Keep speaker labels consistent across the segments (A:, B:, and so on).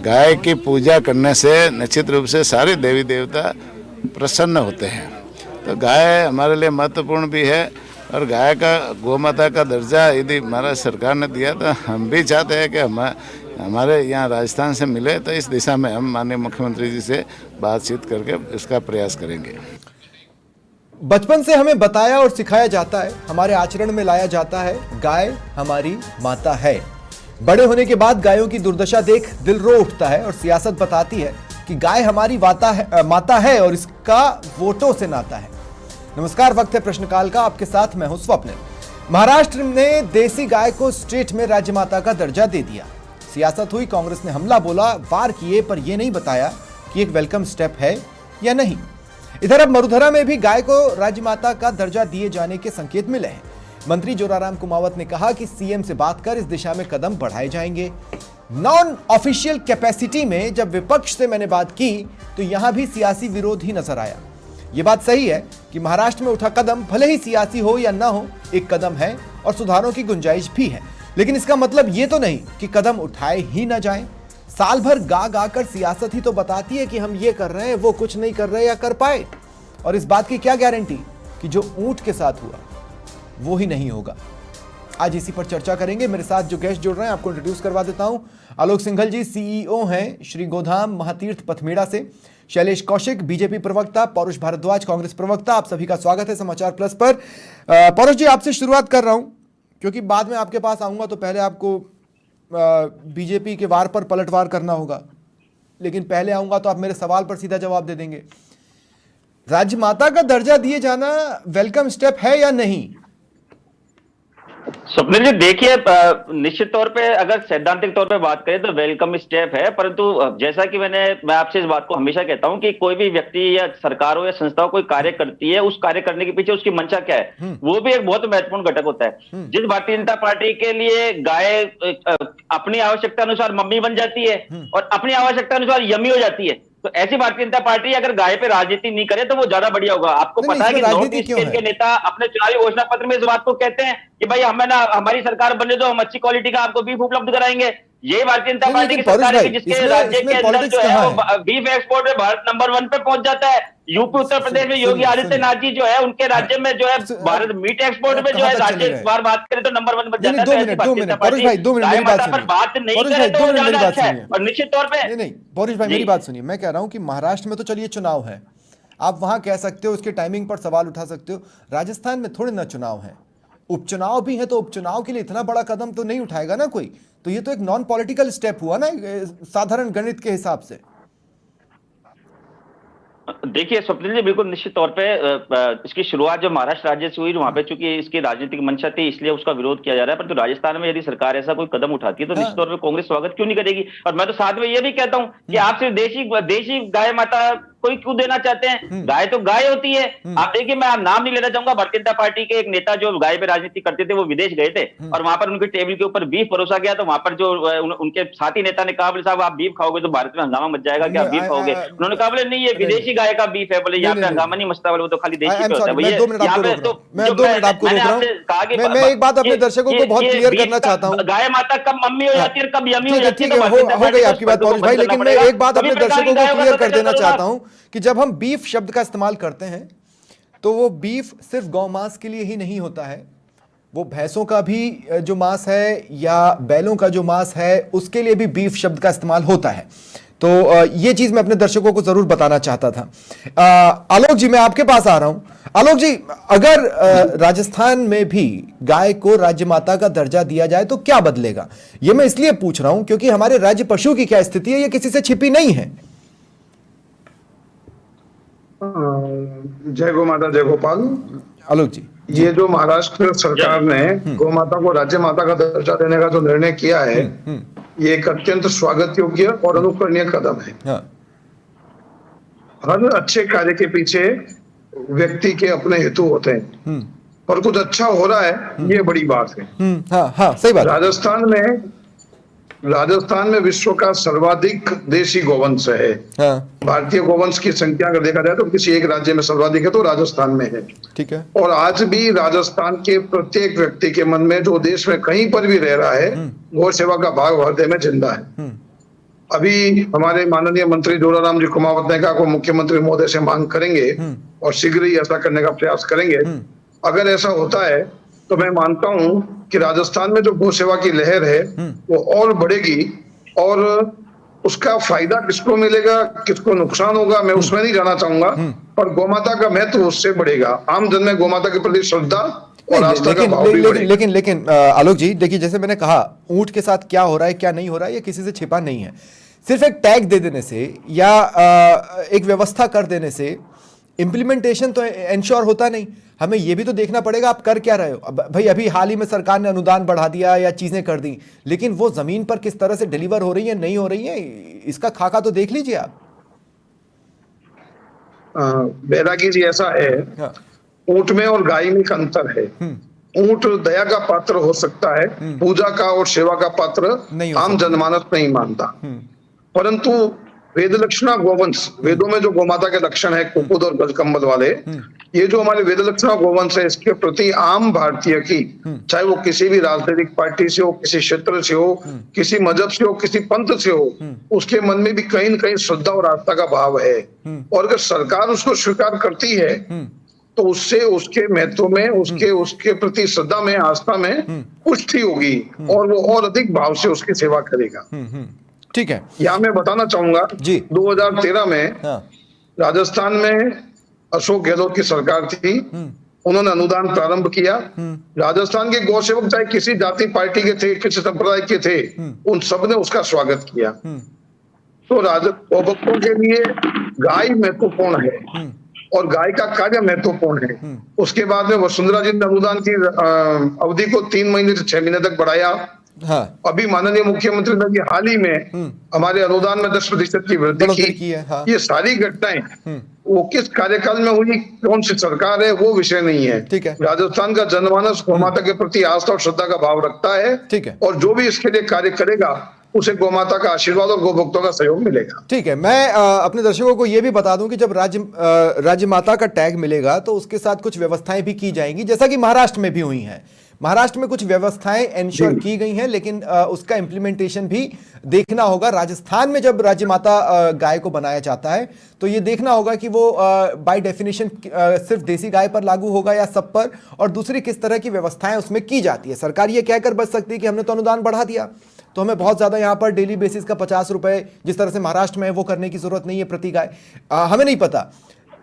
A: गाय की पूजा करने से निश्चित रूप से सारे देवी देवता प्रसन्न होते हैं। तो गाय हमारे लिए महत्वपूर्ण भी है और गाय का गौ माता का दर्जा यदि हमारा सरकार ने दिया तो हम भी चाहते हैं कि हमारे यहाँ राजस्थान से मिले, तो इस दिशा में हम माननीय मुख्यमंत्री जी से बातचीत करके इसका प्रयास करेंगे।
B: बचपन से हमें बताया और सिखाया जाता है, हमारे आचरण में लाया जाता है, गाय हमारी माता है। बड़े होने के बाद गायों की दुर्दशा देख दिल रो उठता है और सियासत बताती है कि गाय हमारी माता है और इसका वोटों से नाता है। नमस्कार, वक्त है प्रश्नकाल का, आपके साथ मैं हूं स्वप्निल। महाराष्ट्र ने देसी गाय को स्टेट में राज्य माता का दर्जा दे दिया। सियासत हुई, कांग्रेस ने हमला बोला, वार किए, पर यह नहीं बताया कि एक वेलकम स्टेप है या नहीं। इधर अब मरुधरा में भी गाय को राज्य माता का दर्जा दिए जाने के संकेत मिले हैं। मंत्री जोराराम कुमावत ने कहा कि सीएम से बात कर इस दिशा में कदम बढ़ाए जाएंगे। नॉन ऑफिशियल कैपेसिटी में जब विपक्ष से मैंने बात की तो यहां भी सियासी विरोध ही नजर आया। यह बात सही है कि महाराष्ट्र में उठा कदम भले ही सियासी हो या ना हो, एक कदम है और सुधारों की गुंजाइश भी है, लेकिन इसका मतलब यह तो नहीं कि कदम उठाए ही ना जाएं। साल भर गा गा कर सियासत ही तो बताती है कि हम ये कर रहे हैं, वो कुछ नहीं कर रहे या कर पाए, और इस बात की क्या गारंटी कि जो ऊंट के साथ हुआ वो ही नहीं होगा। आज इसी पर चर्चा करेंगे। मेरे साथ जो गेस्ट जुड़ रहे हैं आपको इंट्रोड्यूस करवा देता हूं। आलोक सिंघल जी सीईओ हैं श्री गोधाम महातीर्थ पथमेड़ा से। शैलेश कौशिक बीजेपी प्रवक्ता, पौरुष भारद्वाज कांग्रेस प्रवक्ता, आप सभी का स्वागत है समाचार प्लस पर। पौरुष जी, आपसे शुरुआत कर रहा हूं क्योंकि बाद में आपके पास आऊंगा तो पहले आपको बीजेपी के वार पर पलटवार करना होगा, लेकिन पहले आऊंगा तो आप मेरे सवाल पर सीधा जवाब दे देंगे। राज्य माता का दर्जा दिए जाना वेलकम स्टेप है या नहीं?
C: स्वप्निल जी, देखिए, निश्चित तौर पे अगर सैद्धांतिक तौर पे बात करें तो वेलकम स्टेप है, परंतु जैसा कि मैं आपसे इस बात को हमेशा कहता हूं कि कोई भी व्यक्ति या सरकार हो या संस्था हो कोई कार्य करती है, उस कार्य करने के पीछे उसकी मंशा क्या है वो भी एक बहुत महत्वपूर्ण घटक होता है। जिस भारतीय जनता पार्टी के लिए गाय अपनी आवश्यकता अनुसार मम्मी बन जाती है और अपनी आवश्यकता अनुसार यम्मी हो जाती है, तो ऐसी भारतीय जनता पार्टी अगर गाय पे राजनीति नहीं करे तो वो ज्यादा बढ़िया होगा। आपको पता है कि नॉर्थ ईस्ट के नेता अपने चुनावी घोषणा पत्र में इस बात को कहते हैं कि भाई हमें ना हमारी सरकार बनने दो, हम अच्छी क्वालिटी का आपको बीफ उपलब्ध कराएंगे। ये भारतीय जनता पार्टी की सरकार है जिसके राज्य के अंदर जो है वो बीफ एक्सपोर्ट में भारत नंबर 1 पे पहुंच जाता है। यूपी उत्तर प्रदेश में योगी आदित्यनाथ जी जो है उनके राज्य में जो है भारत मीट एक्सपोर्ट में जो है राज्य बात करें तो नंबर 1 बन जाता है। बात नहीं करे तो ज्यादा अच्छा है। और निश्चित तौर पर
B: नहीं, पौरुष भाई मेरी बात सुनिए, मैं कह रहा हूं कि महाराष्ट्र में तो चलिए चुनाव है, आप वहां कह सकते हो, उसके टाइमिंग पर सवाल उठा सकते हो। राजस्थान में थोड़े ना चुनाव है, उपचुनाव भी है, तो उपचुनाव के लिए इतना बड़ा कदम तो नहीं उठाएगा ना कोई। तो ये तो एक नॉन पॉलिटिकल स्टेप हुआ ना साधारण गणित के हिसाब से।
C: देखिए स्वप्निल जी, बिल्कुल निश्चित तौर पे इसकी शुरुआत जो महाराष्ट्र राज्य से हुई, वहां पे चूंकि इसकी राजनीतिक मंशा थी इसलिए उसका विरोध किया जा रहा है, परंतु राजस्थान में यदि सरकार ऐसा कोई कदम उठाती है तो निश्चित तौर पे कांग्रेस स्वागत क्यों नहीं करेगी। और मैं तो साथ में ये भी कहता हूं कि आप सिर्फ देशी गाय माता कोई क्यों देना चाहते हैं? गाय तो गाय होती है। आप देखिए, मैं नाम नहीं लेना चाहूंगा, भारतीय जनता पार्टी के एक नेता जो गाय पे राजनीति करते थे वो विदेश गए थे और वहां पर उनके टेबल के ऊपर बीफ परोसा गया, तो वहां पर जो उनके साथी नेता ने कहा, बोले साहब आप बीफ खाओगे तो भारत में हंगामा मच जाएगा, क्या बीफ खाओगे? उन्होंने कहा, बोले नहीं ये विदेशी गाय का बीफ है, बोले यहाँ पे हंगामा नहीं मचता, बोले वो तो खाली देशी पे होता है।
B: मैं 2 मिनट आपको रोक रहा हूं। मैं एक बात अपने दर्शकों को बहुत क्लियर करना चाहता हूं।
C: गाय माता कब मम्मी हो जाती है और कब यम्मी हो जाती है
B: हो गई आपकी बात पौरुष भाई, लेकिन मैं एक बात अपने दर्शकों को क्लियर कर देना चाहता हूं कि जब हम बीफ शब्द का इस्तेमाल करते हैं तो वो बीफ सिर्फ गौ मांस के लिए ही नहीं होता है, वो भैंसों का भी जो मांस है या बैलों का जो मांस है उसके लिए भी बीफ शब्द का इस्तेमाल होता है। तो ये चीज मैं अपने दर्शकों को जरूर बताना चाहता था। आलोक जी, मैं आपके पास आ रहा हूं। आलोक जी, अगर राजस्थान में भी गाय को राज्य माता का दर्जा दिया जाए तो क्या बदलेगा? ये मैं इसलिए पूछ रहा हूं क्योंकि हमारे राज्य पशु की क्या स्थिति है ये किसी से छिपी नहीं है।
D: जय गो माता जय गोपाल।
B: आलोक जी,
D: ये जो महाराष्ट्र सरकार ने गौ माता को राज्य माता का दर्जा देने का जो निर्णय किया है ये एक अत्यंत स्वागत योग्य और अनुकरणीय कदम है। हर अच्छे कार्य के पीछे व्यक्ति के अपने हेतु होते हैं और कुछ अच्छा हो रहा है ये बड़ी बात है।
B: सही बात।
D: राजस्थान में विश्व का सर्वाधिक देशी गोवंश है। भारतीय गोवंश की संख्या अगर देखा जाए तो किसी एक राज्य में सर्वाधिक है तो राजस्थान में है।
B: ठीक है।
D: और आज भी राजस्थान के प्रत्येक व्यक्ति के मन में जो देश में कहीं पर भी रह रहा है गौ सेवा का भाव हृदय में जिंदा है। अभी हमारे माननीय मंत्री जोराराम जी कुमावत ने कहा को मुख्यमंत्री महोदय से मांग करेंगे और शीघ्र ही ऐसा करने का प्रयास करेंगे। अगर ऐसा होता है तो मैं मानता हूं कि राजस्थान में जो गौ सेवा की लहर है वो और बढ़ेगी, और उसका फायदा किसको मिलेगा, किसको नुकसान होगा, मैं उसमें नहीं जाना चाहूंगा, पर गौमाता का महत्व उससे बढ़ेगा। आम जन में गौमाता के प्रति श्रद्धा और आस्था का भाव भी बढ़ेगा।
B: लेकिन आलोक जी देखिए, जैसे मैंने कहा ऊंट के साथ क्या हो रहा है क्या नहीं हो रहा है ये किसी से छिपा नहीं है। सिर्फ एक टैग दे देने से या एक व्यवस्था कर देने से इंप्लीमेंटेशन तो एंश्योर होता नहीं। हमें यह भी तो देखना पड़ेगा आप कर क्या रहे हो। भाई अभी हाल ही में सरकार ने अनुदान बढ़ा दिया या चीजें कर दी, लेकिन वो जमीन पर किस तरह से डिलीवर हो रही है नहीं हो रही है इसका खाका तो देख लीजिए आप।
D: बैरागी जी ऐसा है, ऊंट में और गाय में एक अंतर है। ऊंट दया का पात्र हो सकता है, पूजा का और सेवा का पात्र आम जनमानस नहीं मानता, परंतु वेद लक्षणा गोवंश, वेदों में जो गोमाता के लक्षण है कुकुद और गजकंबल वाले, ये जो हमारे वेद लक्षणा गोवंश है इसके प्रति आम भारतीय की, चाहे वो किसी भी राजनीतिक पार्टी से हो, किसी क्षेत्र से हो, किसी मजहब से हो, किसी पंथ से हो, उसके मन में भी कहीं न कहीं श्रद्धा और आस्था का भाव है। और अगर सरकार उसको स्वीकार करती है तो उससे उसके महत्व में, उसके प्रति श्रद्धा में, आस्था में पुष्टि होगी और वो और अधिक भाव से उसकी सेवा करेगा।
B: ठीक है,
D: यहाँ मैं बताना चाहूंगा जी 2013 में राजस्थान में अशोक गहलोत की सरकार थी, उन्होंने अनुदान प्रारंभ किया। राजस्थान के गौ सेवक चाहे किसी जाति पार्टी के थे, किसी संप्रदाय के थे, उन सब ने उसका स्वागत किया। तो गौभक्तों के लिए गाय महत्वपूर्ण है और गाय का कार्य महत्वपूर्ण है। उसके बाद में वसुंधरा जी ने अनुदान की अवधि को 3 महीने से 6 महीने तक बढ़ाया। हाँ। अभी माननीय मुख्यमंत्री ने हाल ही में हमारे अनुदान में 10% की वृद्धि की है। हाँ। ये सारी घटनाएं वो किस कार्यकाल में हुई, कौन सी सरकार है, वो विषय नहीं है। ठीक है, राजस्थान का जनमानस गौमाता के प्रति आस्था और श्रद्धा का भाव रखता है। ठीक है, और जो भी इसके लिए कार्य करेगा उसे गौमाता का आशीर्वाद और गौभक्तों का सहयोग मिलेगा। ठीक है, मैं अपने दर्शकों को यह भी बता दूं कि जब राज्य माता का टैग मिलेगा तो उसके साथ कुछ व्यवस्थाएं भी की जाएंगी, जैसा कि महाराष्ट्र में भी हुई हैं। महाराष्ट्र में कुछ व्यवस्थाएं एंश्योर की गई हैं, लेकिन उसका इंप्लीमेंटेशन भी देखना होगा। राजस्थान में जब राज्य माता गाय को बनाया जाता है तो ये देखना होगा कि वो बाय डेफिनेशन सिर्फ देसी गाय पर लागू होगा या सब पर, और दूसरी किस तरह की व्यवस्थाएं उसमें की जाती है। सरकार ये कहकर बच सकती है कि हमने तो अनुदान बढ़ा दिया तो हमें बहुत ज्यादा यहाँ पर डेली बेसिस का 50 रुपए जिस तरह से महाराष्ट्र में है वो करने की जरूरत नहीं है प्रति गाय। हमें नहीं पता,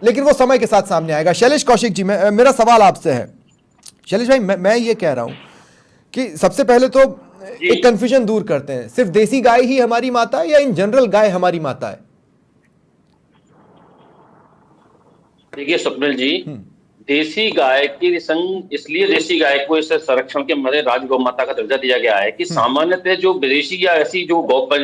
D: लेकिन वो समय के साथ सामने आएगा। शैलेश कौशिक जी, मेरा सवाल आपसे है। शैलेश भाई, मैं ये कह रहा हूं कि सबसे पहले तो एक कंफ्यूजन दूर करते हैं, सिर्फ देसी गाय ही हमारी माता है या इन जनरल गाय हमारी माता है?
E: देखिए स्वप्निल जी, देसी गाय की संग इसलिए देसी गाय को इस संरक्षण के मध्य राज गौ माता का दर्जा दिया गया है कि सामान्यतः जो विदेशी या ऐसी जो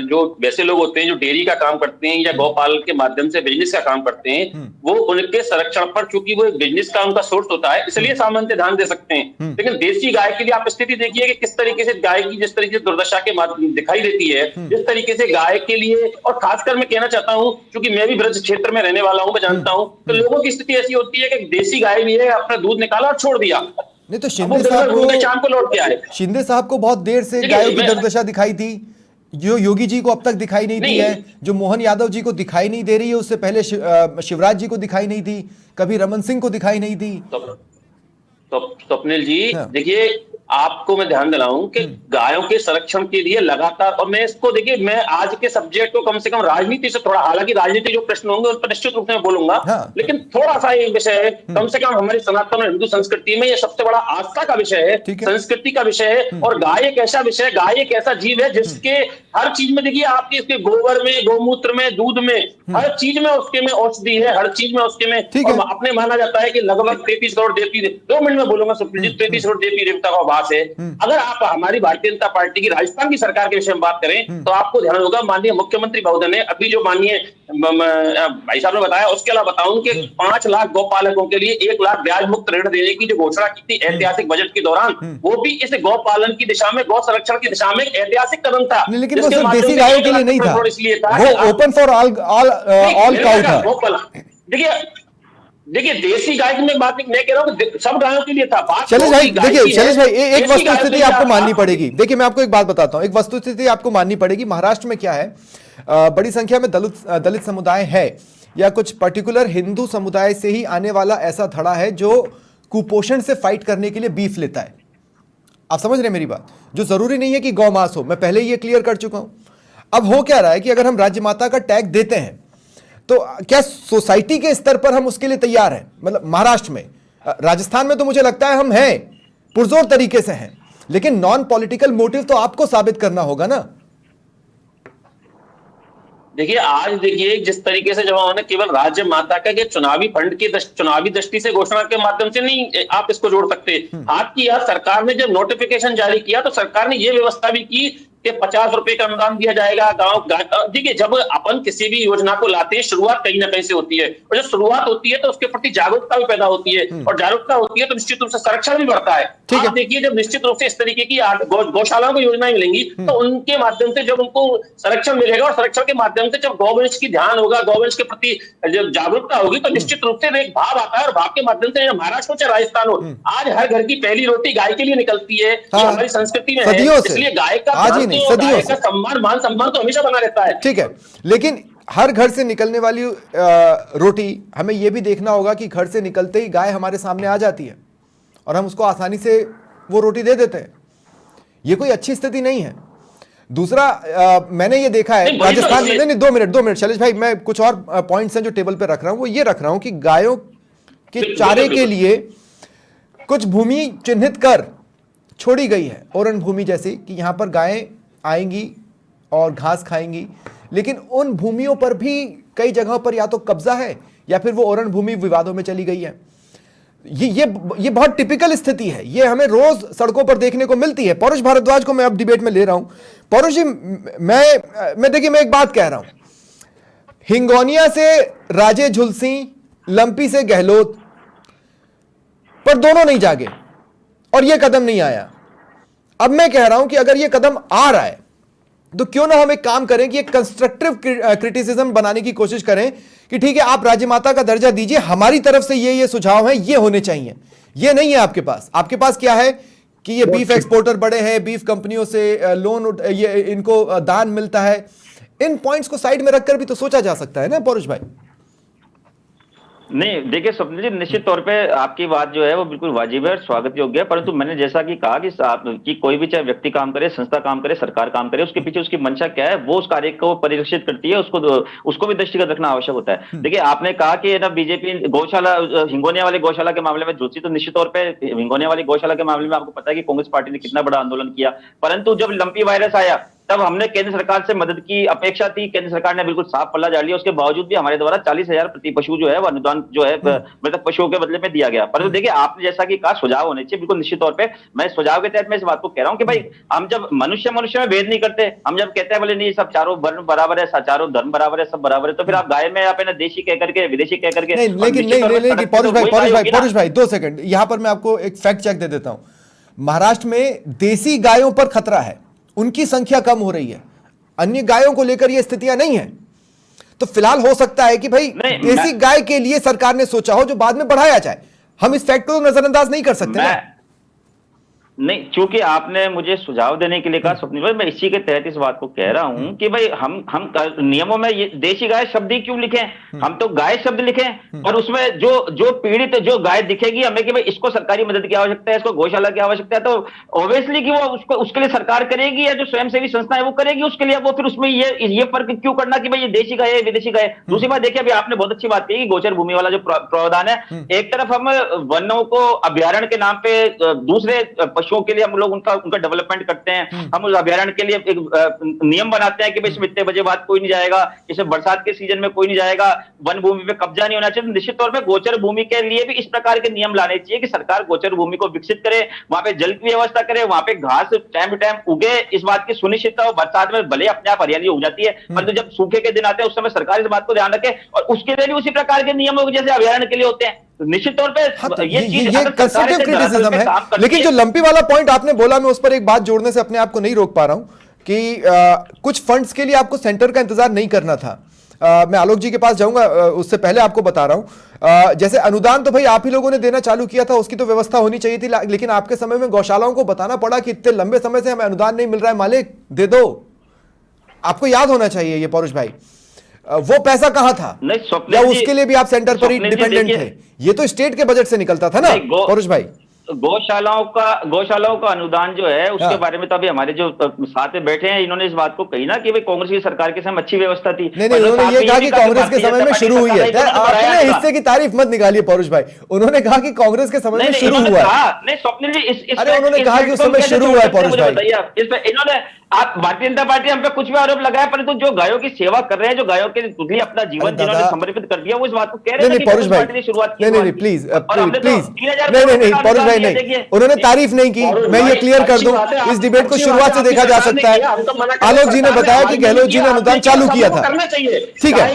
E: जो वैसे लोग होते हैं जो डेयरी का काम करते हैं या गौपालन के माध्यम से बिजनेस का काम करते हैं, वो उनके संरक्षण पर, चूंकि वो एक बिजनेस का उनका सोर्स होता है, इसलिए सामान्यतः ध्यान दे सकते हैं। लेकिन देसी गाय के लिए आप स्थिति देखिए कि किस तरीके से गाय की जिस तरीके से दुर्दशा के माध्यम दिखाई देती है, जिस तरीके से गाय के लिए, और खासकर मैं कहना चाहता हूँ क्योंकि मैं भी ब्रज क्षेत्र में रहने वाला हूँ, मैं जानता हूँ, तो लोगों की स्थिति ऐसी होती है कि देसी गाय अपना दूध निकाला और छोड़ दिया।
B: नहीं तो शिंदे साहब को
E: लौट के आए।
B: शिंदे साहब को बहुत देर से गायों की दुर्दशा दिखाई थी, जो योगी जी को अब तक दिखाई नहीं दी है, जो मोहन यादव जी को दिखाई नहीं दे रही है, उससे पहले शिवराज जी को दिखाई नहीं दी, कभी रमन सिंह को दिखाई नहीं दी।
E: तो स्वप्निल जी देखिए, आपको मैं ध्यान दिलाऊं कि गायों के संरक्षण के लिए लगातार, और मैं इसको देखिए, मैं आज के सब्जेक्ट को कम से कम राजनीति से थोड़ा, हालांकि राजनीति जो प्रश्न होंगे उस पर निश्चित रूप से मैं बोलूंगा, लेकिन थोड़ा सा ये विषय है, कम से कम हमारी सनातन और हिंदू संस्कृति में ये सबसे बड़ा आस्था का विषय है, संस्कृति का विषय है। और गाय एक ऐसा विषय, गाय एक ऐसा जीव है जिसके हर चीज में देखिए, आपके इसके गोबर में, गौमूत्र में, दूध में, हर चीज में उसके में औषधि है, हर चीज में उसके में, अपने माना जाता है कि लगभग 33 करोड़ देवी, 2 मिनट में बोलूंगा, 33 करोड़ देवी देवता का वास है। अगर आप हमारी भारतीय जनता पार्टी की राजस्थान की सरकार के विषय में बात करें तो आपको ध्यान होगा, माननीय मुख्यमंत्री महोदय ने अभी जो माननीय भाई साहब ने बताया, उसके अलावा बताऊं कि 5 लाख गौपालकों के लिए 1 लाख ब्याज मुक्त ऋण देने की जो घोषणा की थी ऐतिहासिक बजट के दौरान, वो भी इस गौपालन की दिशा में, गौ संरक्षण की दिशा में ऐतिहासिक कदम था।
B: लेकिन वो सिर्फ देसी गायों के लिए नहीं था, वो ओपन फॉर ऑल काउ था।
E: देखिए देखिए देसी गाय की मैं बात नहीं, मैं कह रहा हूँ सब गायों के लिए था। बात
B: शैलेश भाई,
E: गाय
B: देखिए
E: की है,
B: शैलेश भाई, एक
E: देसी गायों
B: वस्तुस्थिति
E: के लिए
B: आपको
E: था।
B: माननी पड़ेगी। देखिए मैं आपको एक बात बताता हूं, एक वस्तुस्थिति आपको माननी पड़ेगी। महाराष्ट्र में क्या है, बड़ी संख्या में दलित समुदाय है या कुछ पर्टिकुलर हिंदू समुदाय से ही आने वाला ऐसा धड़ा है जो कुपोषण से फाइट करने के लिए बीफ लेता है। आप समझ रहे हैं मेरी बात? जो जरूरी नहीं है कि गौ मांस हो, मैं पहले ही ये क्लियर कर चुका हूं। अब हो क्या रहा है कि अगर हम राज्य माता का टैग देते हैं तो क्या सोसाइटी के स्तर पर हम उसके लिए तैयार हैं? मतलब महाराष्ट्र में, राजस्थान में तो मुझे लगता है हम हैं, पुरजोर तरीके से हैं, लेकिन नॉन पॉलिटिकल मोटिव तो आपको साबित करना होगा ना।
E: देखिए आज देखिए जिस तरीके से जब उन्होंने केवल राज्य माता का चुनावी फंड की चुनावी दृष्टि से घोषणा के माध्यम से नहीं आप इसको जोड़ सकते। आपकी यह सरकार ने जब नोटिफिकेशन जारी किया तो सरकार ने यह व्यवस्था भी की कि 50 रुपए का अनुदान दिया जाएगा गांव। देखिए जब अपन किसी भी योजना को लाते हैं शुरुआत कहीं ना कहीं से होती है, और जब शुरुआत होती है तो उसके प्रति जागरूकता भी पैदा होती है, और जागरूकता होती है तो निश्चित रूप से संरक्षण भी बढ़ता है। आप देखिए जब निश्चित रूप से इस तरीके की गौशालाओं को योजनाएं मिलेंगी तो उनके माध्यम से जब उनको संरक्षण मिलेगा, और संरक्षण के माध्यम से जब गौवंश की ध्यान होगा, गौवंश के प्रति जब जागरूकता होगी तो निश्चित रूप से एक भाव आता है, और भाव के माध्यम से महाराष्ट्र हो चाहे राजस्थान हो, आज हर घर की पहली रोटी गाय के लिए निकलती है। हमारी संस्कृति में है, इसलिए गाय का सम्मान, मान सम्मान तो हमेशा बना रहता है।
B: ठीक है, लेकिन हर घर से निकलने वाली रोटी हमें यह भी देखना होगा कि घर से निकलते ही गाय हमारे सामने आ जाती है और हम उसको आसानी से वो रोटी दे देते हैं। ये कोई अच्छी स्थिति नहीं है। दूसरा मैंने ये देखा है राजस्थान में, नहीं 2 मिनट शैलेश भाई, मैं कुछ और पॉइंट्स हैं जो टेबल पे रख रहा हूं, वो ये रख रहा हूं कि गायों के चारे के लिए कुछ भूमि चिन्हित कर छोड़ी गई है, ओरण भूमि जैसी, कि यहां पर गायें आएंगी और घास खाएंगी, लेकिन उन भूमियों पर भी कई जगहों पर या तो कब्जा है या फिर वो ओरण भूमि विवादों में चली गई है। ये बहुत टिपिकल स्थिति है, ये हमें रोज सड़कों पर देखने को मिलती है। पौरुष भारद्वाज को मैं अब डिबेट में ले रहा हूं। पौरुष जी, मैं देखिए मैं एक बात कह रहा हूं, हिंगोनिया से राजे झुलसी, लंपी से गहलोत, पर दोनों नहीं जागे और यह कदम नहीं आया। अब मैं कह रहा हूं कि अगर यह कदम आ रहा है तो क्यों ना हम एक काम करें कि एक कंस्ट्रक्टिव क्रिटिसिज्म बनाने की कोशिश करें कि ठीक है आप राज्य माता का दर्जा दीजिए, हमारी तरफ से ये सुझाव हैं, ये होने चाहिए। ये नहीं है आपके पास क्या है कि ये बीफ एक्सपोर्टर बड़े हैं, बीफ कंपनियों से लोन ये इनको दान मिलता है। इन पॉइंट्स को साइड में रखकर भी तो सोचा जा सकता है ना पौरुष भाई।
C: नहीं देखिए स्वप्निल जी, निश्चित तौर पे आपकी बात जो है वो बिल्कुल वाजिब है और स्वागत योग्य है, परंतु मैंने जैसा कि कहा कि कोई भी चाहे व्यक्ति काम करे, संस्था काम करे, सरकार काम करे, उसके पीछे उसकी मंशा क्या है वो उस कार्य को परिलक्षित करती है, उसको भी दृष्टिगत रखना आवश्यक होता है। देखिए आपने कहा कि ना बीजेपी गौशाला, हिंगोनिया वाली गौशाला के मामले में जुलसी, तो निश्चित तौर पर हिंगोनिया वाली गौशाला के मामले में आपको पता है कि कांग्रेस पार्टी ने कितना बड़ा आंदोलन किया, परंतु जब लंपी वायरस आया तब हमने केंद्र सरकार से मदद की अपेक्षा थी, केंद्र सरकार ने बिल्कुल साफ पल्ला झाड़ लिया। उसके बावजूद भी हमारे द्वारा 40,000 प्रति पशु जो है वो अनुदान जो है मृतक पशुओं के बदले में दिया गया। परंतु देखिए आपने जैसा कि कहा सुझाव होने चाहिए, बिल्कुल निश्चित तौर पे मैं सुझाव के तहत मैं इस बात को कह रहा हूं कि भाई हम जब मनुष्य में भेद नहीं करते, हम जब कहते हैं बोले नहीं सब चारों वर्ण बराबर है, चारों धर्म बराबर है, सब बराबर है, तो फिर आप गाय में आप देशी कह करके विदेशी कह करके
B: नहीं, पौरुष भाई 2 सेकंड, यहां पर मैं आपको एक फैक्ट चेक दे देता हूं। महाराष्ट्र में देसी गायों पर खतरा है, उनकी संख्या कम हो रही है, अन्य गायों को लेकर ये स्थितियां नहीं है। तो फिलहाल हो सकता है कि भाई देसी गाय के लिए सरकार ने सोचा हो जो बाद में बढ़ाया जाए। हम इस फैक्ट को नजरअंदाज नहीं कर सकते ना।
C: नहीं, चूंकि आपने मुझे सुझाव देने के लिए कहा स्वप्निल भाई, मैं इसी के तहत इस बात को कह रहा हूं कि भाई हम नियमों में ये देशी गाय शब्द ही क्यों लिखें, हम तो गाय शब्द लिखें और उसमें जो पीड़ित जो गाय दिखेगी हमें कि भाई इसको सरकारी मदद की आवश्यकता है, इसको गौशाला की आवश्यकता है, तो ऑब्वियसली कि वो उसके लिए सरकार करेगी या जो स्वयंसेवी संस्था है वो करेगी उसके लिए। वो फिर उसमें ये फर्क क्यों करना कि भाई ये देशी गाय है विदेशी गाय। दूसरी बात देखिए, अभी आपने बहुत अच्छी बात कही, गोचर भूमि वाला जो प्रावधान है, एक तरफ हम वनों को अभ्यारण्य के नाम पे दूसरे पशुओं के लिए हम लोग उनका डेवलपमेंट करते हैं, हम उस अभ्यारण्य के लिए एक नियम बनाते हैं कि भाई इसमें इतने बजे बाद कोई नहीं जाएगा, इसमें बरसात के सीजन में कोई नहीं जाएगा, वन भूमि पे कब्जा नहीं होना चाहिए। तो निश्चित तौर पे गोचर भूमि के लिए भी इस प्रकार के नियम लाने चाहिए कि सरकार गोचर भूमि को विकसित करे, वहां पे जल की व्यवस्था करे, वहां पे घास टाइम टू टाइम उगे, इस बात की सुनिश्चितता हो। बरसात में भले अपने आप हरियाली उग जाती है, परंतु जब सूखे के दिन आते हैं उस समय सरकार इस बात को ध्यान रखे और उसके लिए भी उसी प्रकार के नियम जैसे अभ्यारण्य के लिए होते हैं। निश्चित तौर पे ये
B: कंस्ट्रक्टिव क्रिटिसिज्म है। लेकिन जो लंपी वाला पॉइंट आपने बोला, मैं उस पर एक बात जोड़ने से अपने आप को नहीं रोक पा रहा हूं कि कुछ फंड्स के लिए आपको सेंटर का इंतजार नहीं करना था। मैं आलोक जी के पास जाऊंगा, उससे पहले आपको बता रहा हूं, जैसे अनुदान तो भाई आप ही लोगों ने देना चालू किया था, उसकी तो व्यवस्था होनी चाहिए थी, लेकिन आपके समय में गौशालाओं को बताना पड़ा कि इतने लंबे समय से हमें अनुदान नहीं मिल रहा है, मालिक दे दो। आपको याद होना चाहिए ये पौरुष भाई, वो पैसा कहां था, या उसके लिए भी आप सेंटर पर ही डिपेंडेंट थे? ये तो स्टेट के बजट से निकलता था ना पौरुष भाई।
C: गौशालाओं का अनुदान जो है उसके बारे में तो अभी हमारे जो साथ में बैठे हैं इन्होंने इस बात को कही ना कि भाई कांग्रेस की सरकार के समय अच्छी व्यवस्था थी।
B: नहीं, उन्होंने ये कहा कि कांग्रेस के समय में शुरू हुई है। अपने हिस्से की तारीफ मत निकालिए पौरुष भाई, उन्होंने कहा कि कांग्रेस के समय में शुरू हुआ है।
C: नहीं स्वप्निल जी,
B: अरे उन्होंने कहा कि उस समय शुरू हुआ है पौरुष भाई।
C: इन्होंने, आप भारतीय जनता पार्टी हम पे कुछ भी आरोप लगाया, परंतु जो गायों की सेवा कर रहे हैं, जो गायों के लिए अपना जीवन जिन्होंने समर्पित कर दिया, वो इस बात को कह रहे हैं।
B: नहीं पौरुष भाई, नहीं प्लीज नहीं पौरुष भाई, नहीं, उन्होंने तारीफ नहीं की। मैं ये क्लियर कर दूं, इस डिबेट को शुरुआत से देखा जा सकता है। आलोक जी ने बताया कि गहलोत जी ने अनुदान चालू किया था, ठीक है,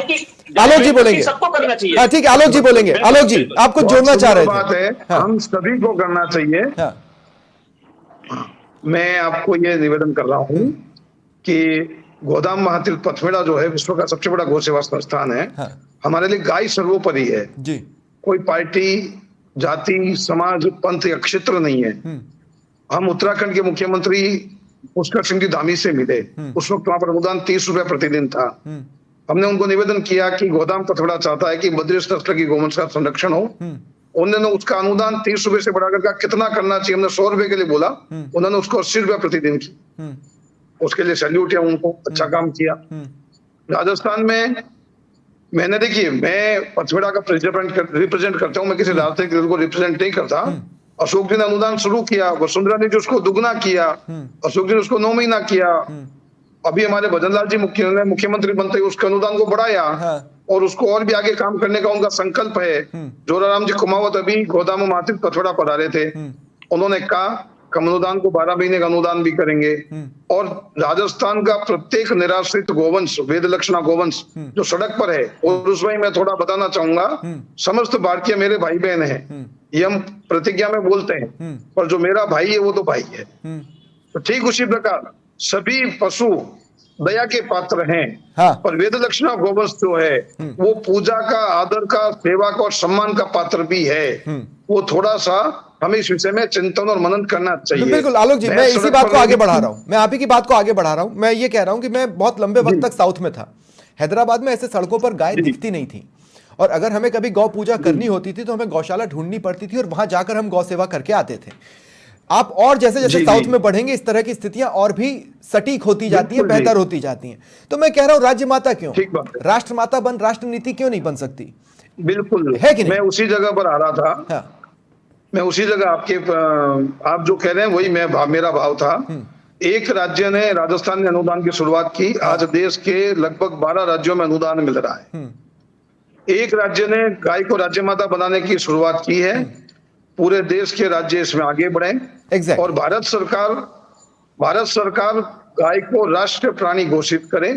B: आलोक जी बोलेंगे। हाँ ठीक है, आलोक जी बोलेंगे। आलोक जी आप कुछ जोड़ना चाह रहे थे?
D: हम सभी को करना चाहिए। मैं आपको ये निवेदन कर रहा हूँ कि गोदाम महातीर्थ पथमेड़ा जो है विश्व का सबसे बड़ा गौ सेवा संस्थान है। हमारे लिए गाय सर्वोपरि है जी। कोई पार्टी, जाति, समाज, पंथ या क्षेत्र नहीं है। हम उत्तराखंड के मुख्यमंत्री पुष्कर सिंह जी धामी से मिले, उस वक्त वहां पर अनुदान 30 रुपए प्रतिदिन था। हमने उनको निवेदन किया कि गोदाम पथमेड़ा चाहता है कि बद्रिश नस्ल की गौवंश का संरक्षण हो। उन्होंने उसका अनुदान 30 रुपए से बढ़ाकर कहा कितना करना चाहिए, हमने 100 रुपए के लिए बोला, उन्होंने उसको 80 रुपए प्रतिदिन की। उसके लिए सैल्यूट है उनको, अच्छा काम किया। राजस्थान में मैंने, देखिए मैं पथमेड़ा का रिप्रेजेंट करता हूँ, मैं किसी राजनीतिक दल को रिप्रेजेंट नहीं करता। अशोक जी ने अनुदान शुरू किया, वसुंधरा ने जो उसको दुगना किया, अशोक जी ने उसको 9 महीना किया। अभी हमारे भजनलाल जी मुख्यमंत्री बनते ही उसके अनुदान को बढ़ाया और उसको और भी आगे काम करने का उनका संकल्प है। जोराराम जी कुमावत अभी गोदाम महातीर्थ पथमेड़ा पधारे थे, उन्होंने कहा कम अनुदान को 12 महीने का अनुदान भी करेंगे। और राजस्थान का प्रत्येक निराश्रित गोवंश, वेद लक्षणा गोवंश जो सड़क पर है, और उसमें मैं थोड़ा बताना चाहूंगा, समस्त भारतीय मेरे भाई बहन है, ये हम प्रतिज्ञा में बोलते हैं, पर जो मेरा भाई है वो तो भाई है। तो ठीक उसी प्रकार सभी पशु दया के पात्र हैं। पर वेद लक्षणा गोवंश जो है वो पूजा का, आदर का, सेवा का और सम्मान का पात्र भी है। वो थोड़ा सा हमें इस विषय में चिंतन और मनन करना चाहिए।
B: बिल्कुल आलोक जी, मैं इसी बात को आगे बढ़ा रहा हूँ, मैं आप ही की बात को आगे बढ़ा रहा हूँ। मैं ये कह रहा हूँ कि मैं बहुत लंबे वक्त तक साउथ में था, हैदराबाद में ऐसे सड़कों पर गाय दिखती नहीं थी, और अगर हमें कभी गौ पूजा करनी होती थी तो हमें गौशाला ढूंढनी पड़ती थी और वहां जाकर हम गौ सेवा करके आते थे। आप और जैसे जैसे साउथ में बढ़ेंगे इस तरह की स्थितियां और भी सटीक होती जाती हैं, बेहतर होती जाती हैं। तो मैं कह रहा हूं राज्य माता क्यों, राष्ट्र माता बन राष्ट्र नीति क्यों नहीं बन सकती?
D: बिल्कुल
B: है कि नहीं?
D: मैं उसी जगह पर आ रहा था। मैं उसी जगह आप जो कह रहे हैं वही मेरा भाव था। एक राज्य ने, राजस्थान ने अनुदान की शुरुआत की। आज देश के लगभग 12 राज्यों में अनुदान मिल रहा है। एक राज्य ने गाय को राज्य माता बनाने की शुरुआत की है। पूरे देश के राज्य इसमें आगे बढ़े और भारत सरकार गाय को राष्ट्रीय प्राणी घोषित करे।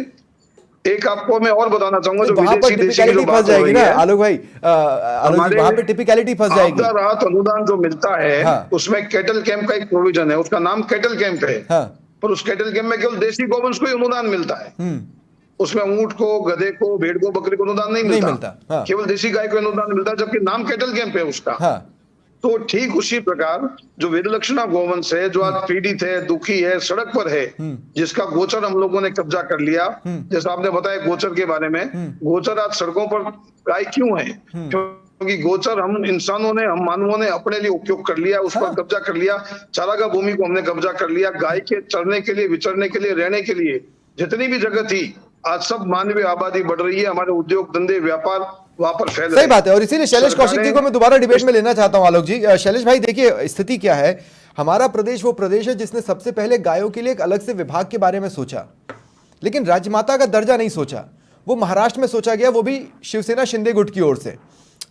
D: एक आपको मैं और बताना चाहूंगा, जो विदेशी देशी जो बात हो रही है
B: आलोक भाई, वहां पे टिपिकलिटी फंस जाएगी।
D: आपदा राहत अनुदान जो मिलता है उसमें कैटल कैंप का एक प्रोविजन है, उसका नाम कैटल कैंप है। पर उस कैटल कैंप में केवल देशी गौवंश को ही अनुदान मिलता है। उसमें ऊंट को, गधे को, भेड़ को, बकरी को अनुदान नहीं मिलता। केवल देशी गाय को अनुदान मिलता है, जबकि नाम कैटल कैंप है उसका। तो ठीक उसी प्रकार जो वेद लक्षणा गोवंश है, जो आज पीड़ित है, दुखी है, सड़क पर है, जिसका गोचर हम लोगों ने कब्जा कर लिया। जैसा आपने बताया गोचर के बारे में, गोचर आज सड़कों पर गाय क्यों है? क्योंकि गोचर हम इंसानों ने, हम मानवों ने अपने लिए उपयोग कर लिया, उस पर कब्जा कर लिया। चारागाह भूमि को हमने कब्जा कर लिया। गाय के चरने के लिए, विचरने के लिए, रहने के लिए जितनी भी जगह थी, आज सब मानवीय आबादी बढ़ रही है। हमारे उद्योग धंधे, व्यापार वहां पर फैल रहे।
B: सही बात है, और इसीलिए शैलेश कौशिक जी को मैं दोबारा डिबेट में लेना चाहता हूं। आलोक जी, शैलेश भाई देखिए स्थिति क्या है। हमारा प्रदेश वो प्रदेश है जिसने सबसे पहले गायों के लिए एक अलग से विभाग के बारे में सोचा, लेकिन राजमाता का दर्जा नहीं सोचा। वो महाराष्ट्र में सोचा गया, वो भी शिवसेना शिंदे गुट की ओर से।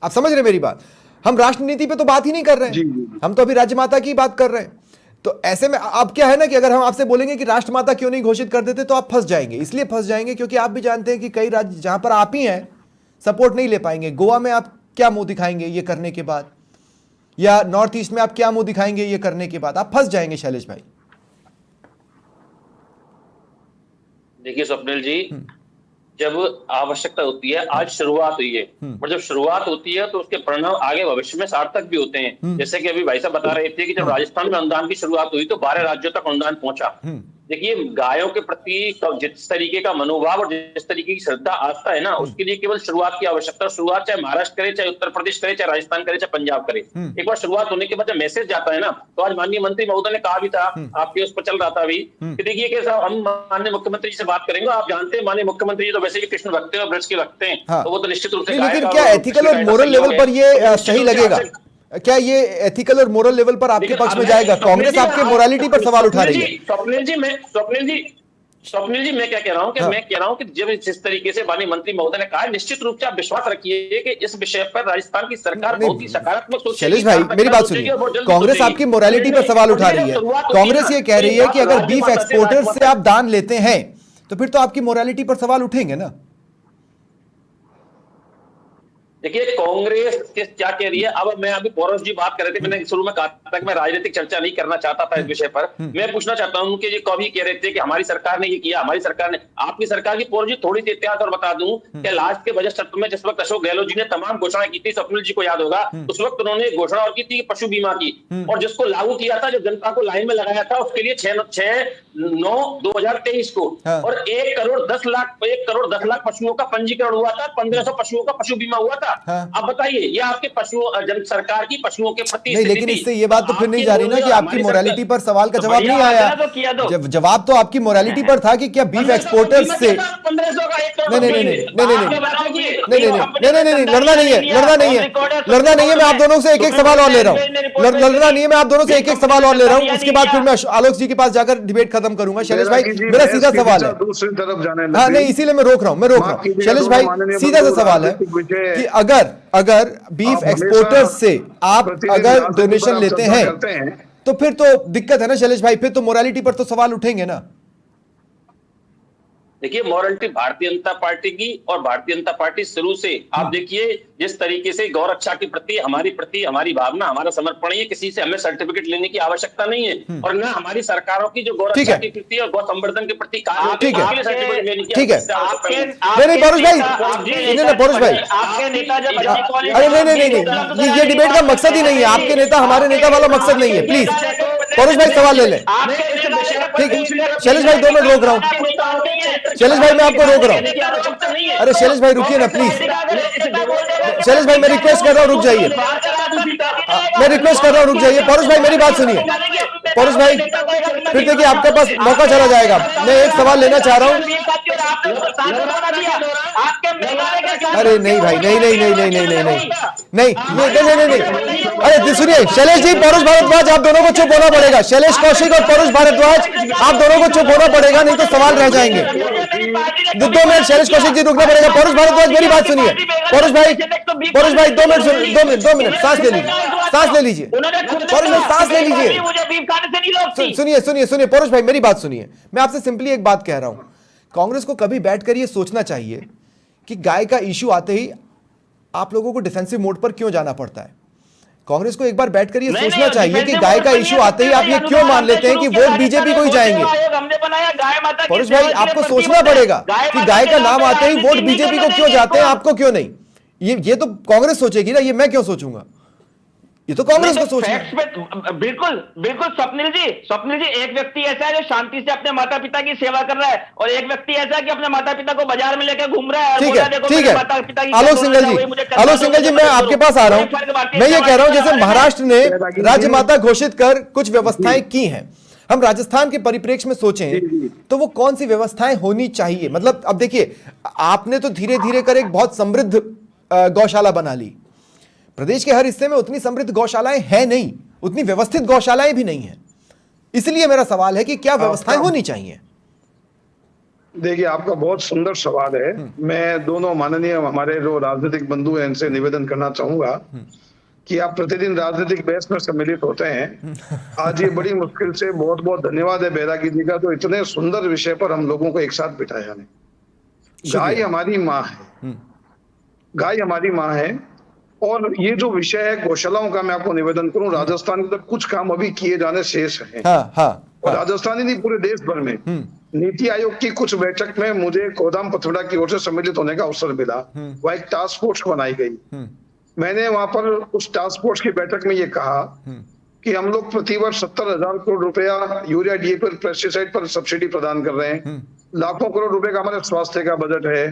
B: आप समझ रहे मेरी बात? हम राष्ट्र नीति पे तो बात ही नहीं कर रहे हैं, हम तो अभी राजमाता की बात कर रहे हैं। तो ऐसे में अब क्या है ना कि अगर हम आपसे बोलेंगे कि राष्ट्रमाता क्यों नहीं घोषित कर देते, तो आप फंस जाएंगे। इसलिए फंस जाएंगे क्योंकि आप भी जानते हैं कि कई राज्य जहां पर आप ही हैं सपोर्ट नहीं ले पाएंगे। गोवा में आप क्या मुंह दिखाएंगे ये करने के बाद, या नॉर्थ ईस्ट में आप क्या मुंह दिखाएंगे ये करने के बाद? आप फंस जाएंगे शैलेश भाई।
E: देखिए स्वप्निल जी, जब आवश्यकता होती है, आज शुरुआत हुई है, और जब शुरुआत होती है तो उसके परिणाम आगे भविष्य में सार्थक भी होते हैं। जैसे कि अभी भाई साहब बता रहे थे कि जब राजस्थान में अनुदान की शुरुआत हुई तो 12 राज्यों तक अनुदान पहुंचा। देखिए, गायों के प्रति जिस तरीके का मनोभाव और जिस तरीके की श्रद्धा आस्था है ना, उसके लिए केवल शुरुआत की आवश्यकता। शुरुआत चाहे महाराष्ट्र करे, चाहे उत्तर प्रदेश करे, चाहे राजस्थान करे, चाहे पंजाब करे, एक बार शुरुआत होने के बाद जब मैसेज जाता है ना, तो आज माननीय मंत्री महोदय ने कहा भी था, आपके उस पर चल रहा था अभी, कि देखिए कि साहब हम माननीय मुख्यमंत्री जी से बात करेंगे। आप जानते हैं माननीय मुख्यमंत्री जी तो वैसे भी कृष्ण भक्त और ब्रज के भक्त हैं, तो वो तो निश्चित रूप से।
B: लेकिन क्या एथिकल और मोरल लेवल पर ये सही लगेगा? क्या ये एथिकल और मोरल लेवल पर आपके पक्ष में जाएगा? कांग्रेस आपके मोरालिटी पर सवाल उठा रही है।
E: स्वप्निल जी मैं क्या कह रहा हूँ कि मैं कह रहा हूँ कि जब जिस तरीके से माननीय मंत्री महोदय ने कहा, निश्चित रूप से आप विश्वास रखिए कि इस विषय पर राजस्थान की सरकार बहुत ही सकारात्मक सोचेगी।
B: शैलेश भाई मेरी बात सुनिए, कांग्रेस आपकी मोरालिटी पर सवाल उठा रही है। कांग्रेस ये कह रही है कि अगर बीफ एक्सपोर्टर्स से आप दान लेते हैं तो फिर तो आपकी मोरालिटी पर सवाल उठेंगे ना।
E: देखिए, कांग्रेस क्या कह रही है। अब मैं अभी पौरव जी बात कर रहे थे, मैंने शुरू में कहा था कि मैं राजनीतिक चर्चा नहीं करना चाहता था इस विषय पर। मैं पूछना चाहता हूं कि ये कभी कह रहे थे कि हमारी सरकार ने ये किया, हमारी सरकार ने। आपकी सरकार की पौरव जी थोड़ी सी इतिहास और बता दूं कि लास्ट के बजट सत्र में जिस वक्त अशोक गहलोत जी ने तमाम घोषणाएं की थी, स्वप्निल जी को याद होगा, उस वक्त उन्होंने घोषणा और की थी पशु बीमा की, और जिसको लागू किया था, जो जनता को लाइन में लगाया था, उसके लिए 6/9/2023 को, और 1 करोड़ 10 लाख पशुओं का पंजीकरण हुआ था, 1500 पशुओं का पशु बीमा हुआ था। अब बताइए, ये आपके सरकार की पशुओं के प्रति
B: नहीं, लेकिन इससे ये बात तो फिर नहीं जा रही ना कि आपकी मोरालिटी पर सवाल का जवाब नहीं आया। जवाब तो आपकी मोरालिटी पर था कि क्या बीफ एक्सपोर्टर्स से नहीं, लड़ना नहीं है। मैं आप दोनों से एक सवाल और ले रहा हूँ। लड़ना नहीं है, मैं आप दोनों से एक सवाल और ले रहा हूँ। उसके बाद फिर मैं आलोक जी के पास जाकर डिबेट खत्म करूंगा। शैलेश भाई मेरा सीधा सवाल है,
D: दूसरी तरफ जाने
B: हाँ नहीं, इसीलिए मैं रोक रहा हूँ। शैलेश भाई सीधा सा सवाल है कि अगर बीफ एक्सपोर्टर्स से आप अगर डोनेशन लेते हैं तो फिर तो दिक्कत है ना शैलेश भाई, फिर तो मोरालिटी पर तो सवाल उठेंगे ना।
E: देखिए, मॉरलिटी भारतीय जनता पार्टी की, और भारतीय जनता पार्टी शुरू से आप देखिए जिस तरीके से गौ रक्षा के प्रति हमारी भावना, हमारा समर्पण है। किसी से हमें सर्टिफिकेट लेने की आवश्यकता नहीं है, और ना हमारी सरकारों की जो गौ रक्षा के प्रति और गौ संवर्धन के प्रति कार्य,
B: ठीक है पौरुष भाई, अरे नहीं, ये डिबेट का मकसद ही नहीं है। आपके नेता हमारे नेता वाला मकसद नहीं है। प्लीज पौरुष भाई सवाल ले लें। ठीक है शैलेश भाई, 2 मिनट रोक रहा हूँ। शैलेश भाई मैं आपको रोक रहा हूं। अरे शैलेश भाई रुकिए ना प्लीज। शैलेश भाई मैं रिक्वेस्ट कर रहा हूं, रुक जाइए। मैं रिक्वेस्ट कर रहा हूं, रुक जाइए। पौरुष भाई मेरी बात सुनिए। पौरुष भाई फिर देखिए आपके पास मौका चला जाएगा। मैं एक सवाल लेना चाह रहा हूं। अरे नहीं भाई, नहीं। अरे सुनिए शैलेश जी, पौरुष भारद्वाज आप दोनों को चुप होना पड़ेगा। शैलेश कौशिक और पौरुष भारद्वाज आप दोनों को चुप होना पड़ेगा, नहीं तो सवाल रह जाएंगे। 2 मिनट शैलेश कौशिक जी रुकना पड़ेगा। पौरुष भारद्वाज मेरी बात सुनिए। पौरुष भाई 2 मिनट सांस ले लीजिए। पौरुष भाई सांस ले लीजिए। सुनिए पौरुष भाई मेरी बात सुनिए। मैं आपसे सिंपली एक बात कह रहा हूं, कांग्रेस को कभी बैठकर ये सोचना चाहिए कि गाय का इश्यू आते ही आप लोगों को डिफेंसिव मोड पर क्यों जाना पड़ता है। कांग्रेस को एक बार बैठकर ये सोचना चाहिए कि गाय का इश्यू आते ही आप ये क्यों मान लेते हैं कि वोट बीजेपी को ही जाएंगे। पौरुष भाई आपको सोचना पड़ेगा कि गाय का नाम आते ही वोट बीजेपी को क्यों जाते हैं, आपको क्यों नहीं। ये तो कांग्रेस सोचेगी ना, ये मैं क्यों सोचूंगा। ये तो कांग्रेस को सोचना है।
C: बिल्कुल स्वप्निल जी, एक व्यक्ति ऐसा है जो शांति से अपने माता पिता की सेवा कर रहा है, और एक व्यक्ति ऐसा है कि अपने माता पिता को बाजार में लेकर घूम रहा है।
B: ठीक है आलोक सिंघल जी मैं आपके पास आ रहा हूं। मैं ये कह रहा हूं जैसे महाराष्ट्र ने राजमाता घोषित कर कुछ व्यवस्थाएं की हैं, हम राजस्थान के परिप्रेक्ष्य में सोचें तो वो कौन सी व्यवस्थाएं होनी चाहिए। मतलब अब देखिए, आपने तो धीरे धीरे कर एक बहुत समृद्ध गौशाला बना ली। प्रदेश के हर हिस्से में उतनी समृद्ध गौशालाएं हैं नहीं, उतनी व्यवस्थित गौशालाएं भी नहीं है। इसलिए मेरा सवाल है कि क्या व्यवस्थाएं होनी चाहिए।
D: देखिए, आपका बहुत सुंदर सवाल है। मैं दोनों माननीय हमारे जो राजनीतिक बंधु हैं इनसे निवेदन करना चाहूंगा कि आप प्रतिदिन राजनीतिक बहस में सम्मिलित होते हैं। आज ये बड़ी मुश्किल से, बहुत बहुत धन्यवाद है बैरागी जी का, तो इतने सुंदर विषय पर हम लोगों को एक साथ बिठाया है। गाय हमारी माँ है, गाय हमारी माँ है। और ये जो विषय है गौशालाओं का, मैं आपको निवेदन करूं, राजस्थान के अंदर कुछ काम अभी किए जाने शेष हैं। और राजस्थान ही नहीं, पूरे देश भर में नीति आयोग की कुछ बैठक में मुझे गोदाम पथौड़ा की ओर से सम्मिलित होने का अवसर मिला। वहाँ एक टास्क फोर्स बनाई गई। मैंने वहां पर उस टास्क फोर्स की बैठक में ये कहा कि हम लोग प्रतिवर्ष 70,000 करोड़ रुपया यूरिया, डीएपी और पेस्टिसाइड पर सब्सिडी प्रदान कर रहे हैं। लाखों करोड़ रुपए का हमारे स्वास्थ्य का बजट है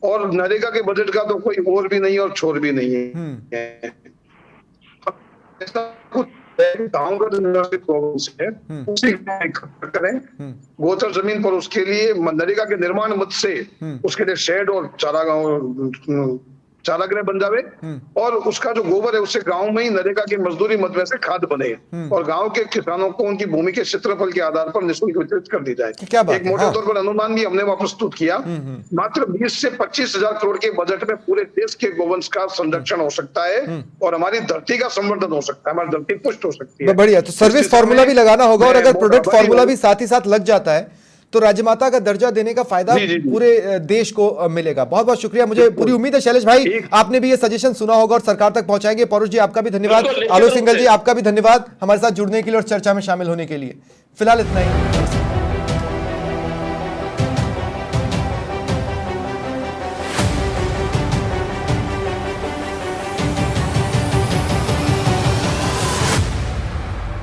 D: और नरेगा के बजट का तो कोई और भी नहीं और छोर भी नहीं है। ऐसा कुछ गाँव का जो प्रोग्रेस है उसी करें गोचर जमीन पर, उसके लिए नरेगा के निर्माण मद से उसके लिए शेड और चारागृह बन जावे और उसका जो गोबर है उससे गांव में ही नरेगा की मजदूरी मद में से खाद बने और गांव के किसानों को उनकी भूमि के क्षेत्रफल के आधार पर निःशुल्क वितरित कर दी जाए। एक मोटे तौर पर अनुमान भी हमने वहां प्रस्तुत किया। मात्र 20 से 25,000 करोड़ के बजट में पूरे देश के गोवंश का संरक्षण हो सकता है और हमारी धरती का संवर्धन हो सकता है, हमारी धरती पुष्ट हो सकती है।
B: बढ़िया। तो सर्विस फॉर्मूला भी लगाना होगा और अगर प्रोडक्ट फॉर्मूला भी साथ ही साथ लग जाता है तो राजमाता का दर्जा देने का फायदा पूरे देश को मिलेगा। बहुत बहुत शुक्रिया। मुझे पूरी उम्मीद है शैलेश भाई आपने भी ये सजेशन सुना होगा और सरकार तक पहुंचाएंगे। पौरुष जी आपका भी धन्यवाद। आलोक सिंघल जी आपका भी धन्यवाद हमारे साथ जुड़ने के लिए और चर्चा में शामिल होने के लिए। फिलहाल इतना ही।